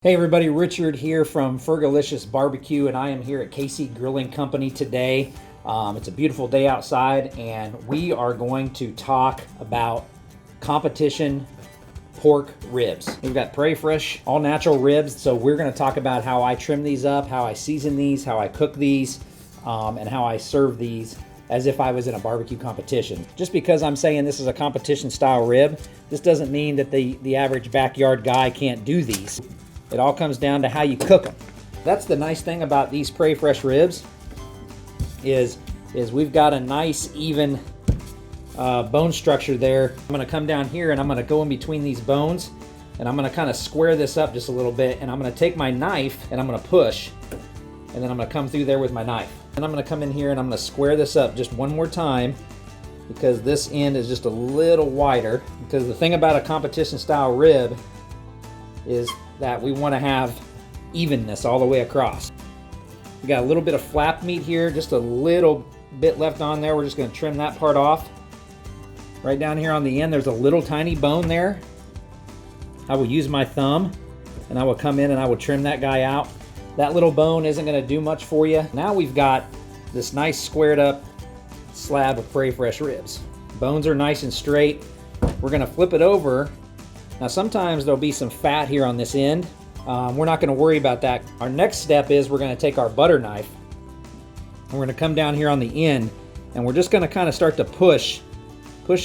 Hey everybody, Richard here from Fergolicious BBQ, and I am here at Casey Grilling Company today. It's a beautiful day outside, and we are going to talk about competition pork ribs. We've got Prairie Fresh, all natural ribs, so we're going to talk about how I trim these up, how I season these, how I cook these, and how I serve these as if I was in a barbecue competition. Just because I'm saying this is a competition style rib, this doesn't mean that the average backyard guy can't do these. It all comes down to how you cook them. That's the nice thing about these Prairie Fresh ribs is we've got a nice even bone structure there. I'm gonna come down here and I'm gonna go in between these bones and I'm gonna kind of square this up just a little bit, and I'm gonna take my knife and I'm gonna push, and then I'm gonna come through there with my knife. And I'm gonna come in here and I'm gonna square this up just one more time, because this end is just a little wider. Because the thing about a competition style rib is that we want to have evenness all the way across. We got a little bit of flap meat here, just a little bit left on there. We're just going to trim that part off. Right down here on the end, there's a little tiny bone there. I will use my thumb and I will come in and I will trim that guy out. That little bone isn't going to do much for you. Now we've got this nice squared up slab of Prairie Fresh ribs. Bones are nice and straight. We're going to flip it over. Now sometimes there'll be some fat here on this end. We're not going to worry about that. Our next step is we're going to take our butter knife and we're going to come down here on the end, and we're just going to kind of start to push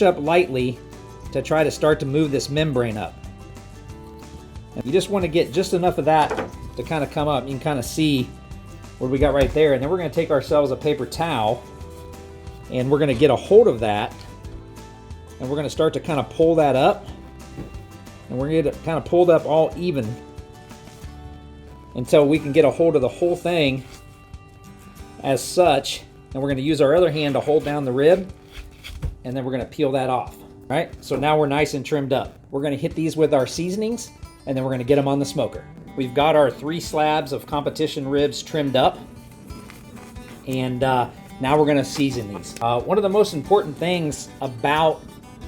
up lightly to try to start to move this membrane up. And you just want to get just enough of that to kind of come up. You can kind of see what we got right there, and then we're going to take ourselves a paper towel and we're going to get a hold of that, and we're going to start to kind of pull that up. And we're going to get it kind of pulled up all even until we can get a hold of the whole thing as such. And we're going to use our other hand to hold down the rib, and then we're going to peel that off. All right, so now we're nice and trimmed up. We're going to hit these with our seasonings, and then we're going to get them on the smoker. We've got our 3 slabs of competition ribs trimmed up, and now we're going to season these. One of the most important things about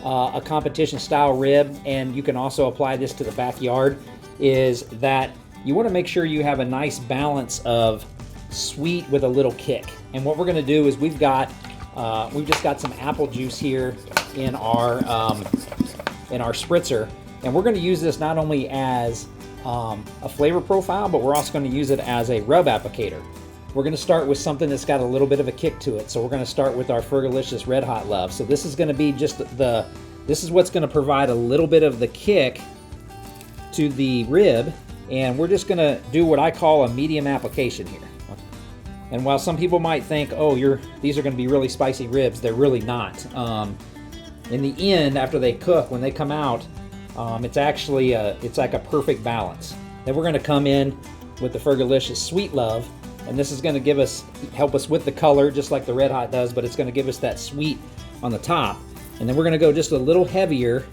a competition style rib, and you can also apply this to the backyard, is that you want to make sure you have a nice balance of sweet with a little kick. And what we're going to do is we've just got some apple juice here in our spritzer, and we're going to use this not only as a flavor profile, but we're also going to use it as a rub applicator. We're going to start with something that's got a little bit of a kick to it. So we're going to start with our Fergolicious Red Hot Love. So this is going to be just this is what's going to provide a little bit of the kick to the rib. And we're just going to do what I call a medium application here. And while some people might think, oh, these are going to be really spicy ribs, they're really not. In the end, after they cook, when they come out, it's actually it's like a perfect balance. Then we're going to come in with the Fergolicious Sweet Love. And this is going to help us with the color, just like the Red Hot does, but it's going to give us that sweet on the top. And then we're going to go just a little heavier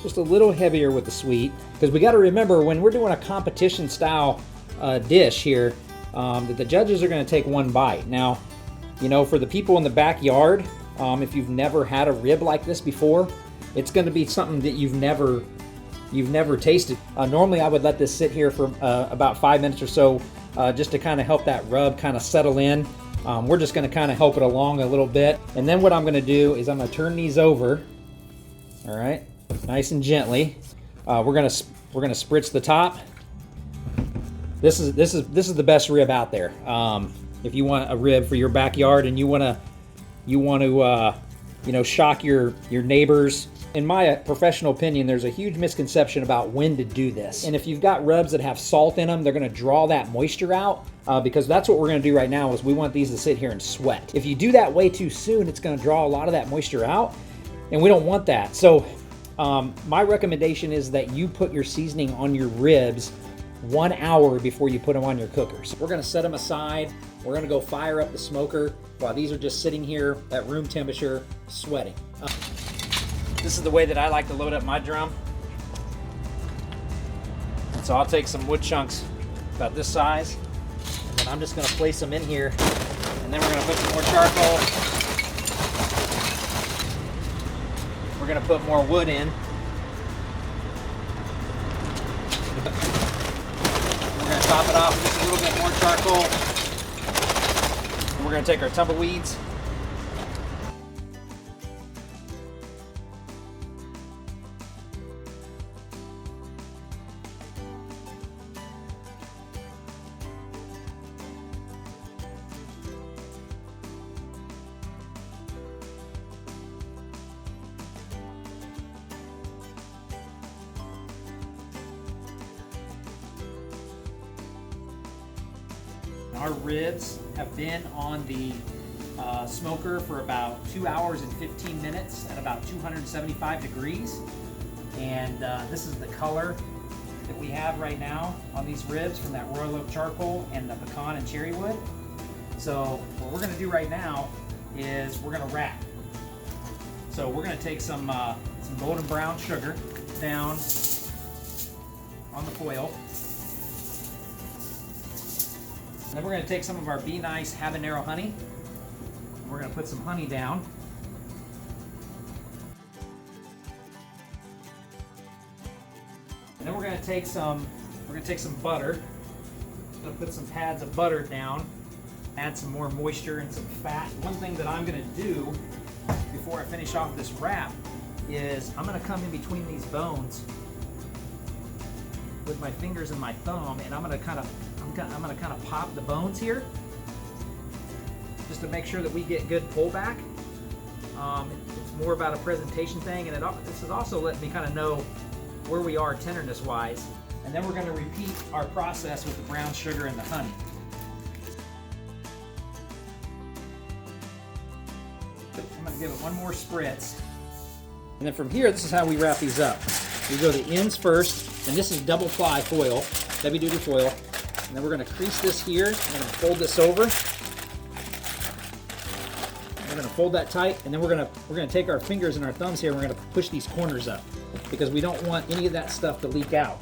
with the sweet, because we got to remember when we're doing a competition style dish here, that the judges are going to take one bite. Now, you know, for the people in the backyard, if you've never had a rib like this before, it's going to be something that you've never tasted. Normally, I would let this sit here for about 5 minutes or so. Just to kind of help that rub kind of settle in. We're just going to kind of help it along a little bit. And then what I'm going to do is I'm going to turn these over. All right, nice and gently. We're going to spritz the top. This is the best rib out there. If you want a rib for your backyard and you want to shock your neighbors. In my professional opinion, there's a huge misconception about when to do this. And if you've got rubs that have salt in them, they're going to draw that moisture out, because that's what we're going to do right now is we want these to sit here and sweat. If you do that way too soon, it's going to draw a lot of that moisture out, and we don't want that. So my recommendation is that you put your seasoning on your ribs 1 hour before you put them on your cookers. We're going to set them aside. We're going to go fire up the smoker while these are just sitting here at room temperature sweating. This is the way that I like to load up my drum. So I'll take some wood chunks about this size, and then I'm just going to place them in here, and then we're going to put some more charcoal. We're going to put more wood in. top it off with just a little bit more charcoal. And we're going to take our tumbleweeds. Our ribs have been on the smoker for about 2 hours and 15 minutes at about 275 degrees. And this is the color that we have right now on these ribs from that royal oak charcoal and the pecan and cherry wood. So what we're gonna do right now is we're gonna wrap. So we're gonna take some golden brown sugar down on the foil. Then we're going to take some of our Be Nice habanero honey. And we're going to put some honey down. And then we're going to take some butter. I'm going to put some pads of butter down. Add some more moisture and some fat. One thing that I'm going to do before I finish off this wrap is I'm going to come in between these bones with my fingers and my thumb, and I'm going to kind of pop the bones here just to make sure that we get good pullback. It's more about a presentation thing, and this is also letting me kind of know where we are tenderness wise. And then we're going to repeat our process with the brown sugar and the honey. I'm going to give it one more spritz. And then from here, this is how we wrap these up. We go the ends first, and this is double ply foil, heavy duty foil. And then we're going to crease this here. We're going to fold this over. We're going to fold that tight, and then we're going to take our fingers and our thumbs here, and we're going to push these corners up because we don't want any of that stuff to leak out.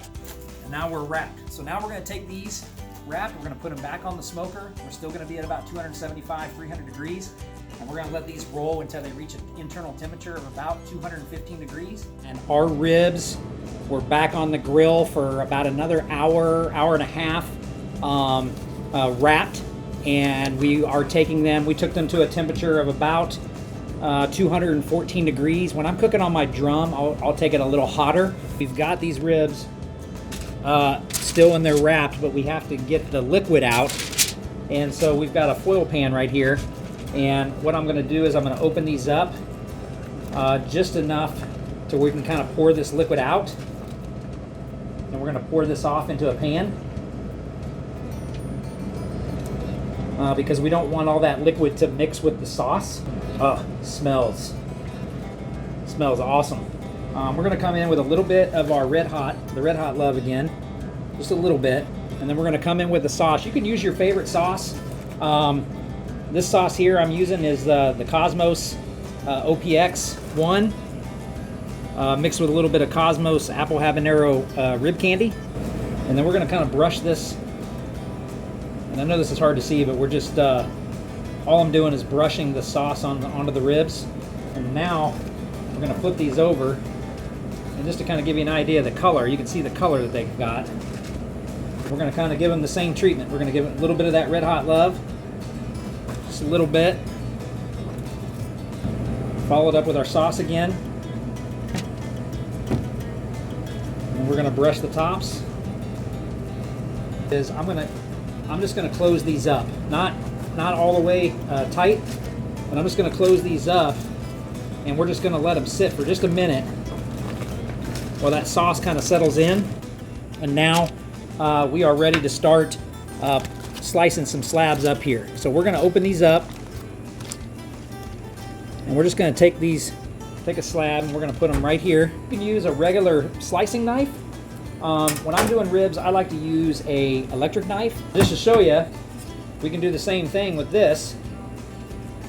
And now we're wrapped. So now we're going to take these wrapped. We're going to put them back on the smoker. We're still going to be at about 275, 300 degrees. And we're going to let these roll until they reach an internal temperature of about 215 degrees. And our ribs were back on the grill for about another hour, hour and a half. Wrapped, and we took them to a temperature of about 214 degrees. When I'm cooking on my drum, I'll take it a little hotter. We've got these ribs still in there wrapped, but we have to get the liquid out, and so we've got a foil pan right here, and what I'm going to do is I'm going to open these up just enough to where we can kind of pour this liquid out, and we're going to pour this off into a pan. Because we don't want all that liquid to mix with the sauce. Oh, smells awesome. We're gonna come in with a little bit of our Red Hot Love again, just a little bit, and then we're gonna come in with the sauce. You can use your favorite sauce. This sauce here I'm using is the Cosmos OPX 1, mixed with a little bit of Cosmos apple habanero rib candy, and then we're gonna kind of brush this. And I know this is hard to see, but we're just, all I'm doing is brushing the sauce onto the ribs. And now we're going to flip these over. And just to kind of give you an idea of the color, you can see the color that they've got. We're going to kind of give them the same treatment. We're going to give it a little bit of that Red Hot Love. Just a little bit. Followed up with our sauce again. And we're going to brush the tops. I'm just going to close these up, not all the way tight, but I'm just going to close these up, and we're just going to let them sit for just a minute while that sauce kind of settles in. And now we are ready to start slicing some slabs up here. So we're going to open these up, and we're just going to take a slab, and we're going to put them right here. You can use a regular slicing knife. When I'm doing ribs, I like to use a electric knife. Just to show you, we can do the same thing with this,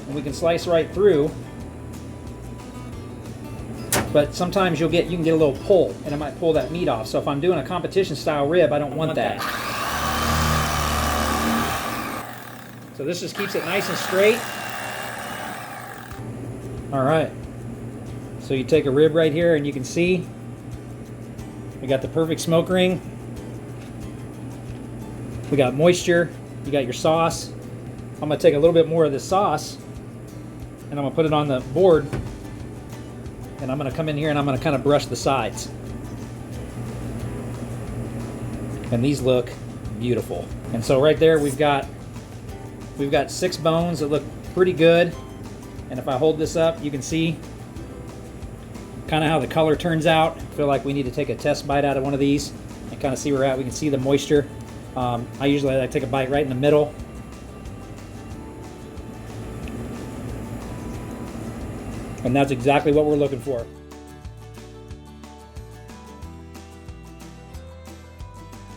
and we can slice right through. But sometimes you can get a little pull, and it might pull that meat off. So if I'm doing a competition style rib, I don't want that. So this just keeps it nice and straight. All right. So you take a rib right here, and you can see we got the perfect smoke ring. We got moisture. You got your sauce. I'm gonna take a little bit more of this sauce and I'm gonna put it on the board, and I'm gonna come in here and I'm gonna kind of brush the sides. And these look beautiful. And so right there we've got 6 bones that look pretty good. And if I hold this up, you can see kind of how the color turns out. I feel like we need to take a test bite out of one of these and kind of see where we're at. We can see the moisture. I usually like to take a bite right in the middle. And that's exactly what we're looking for.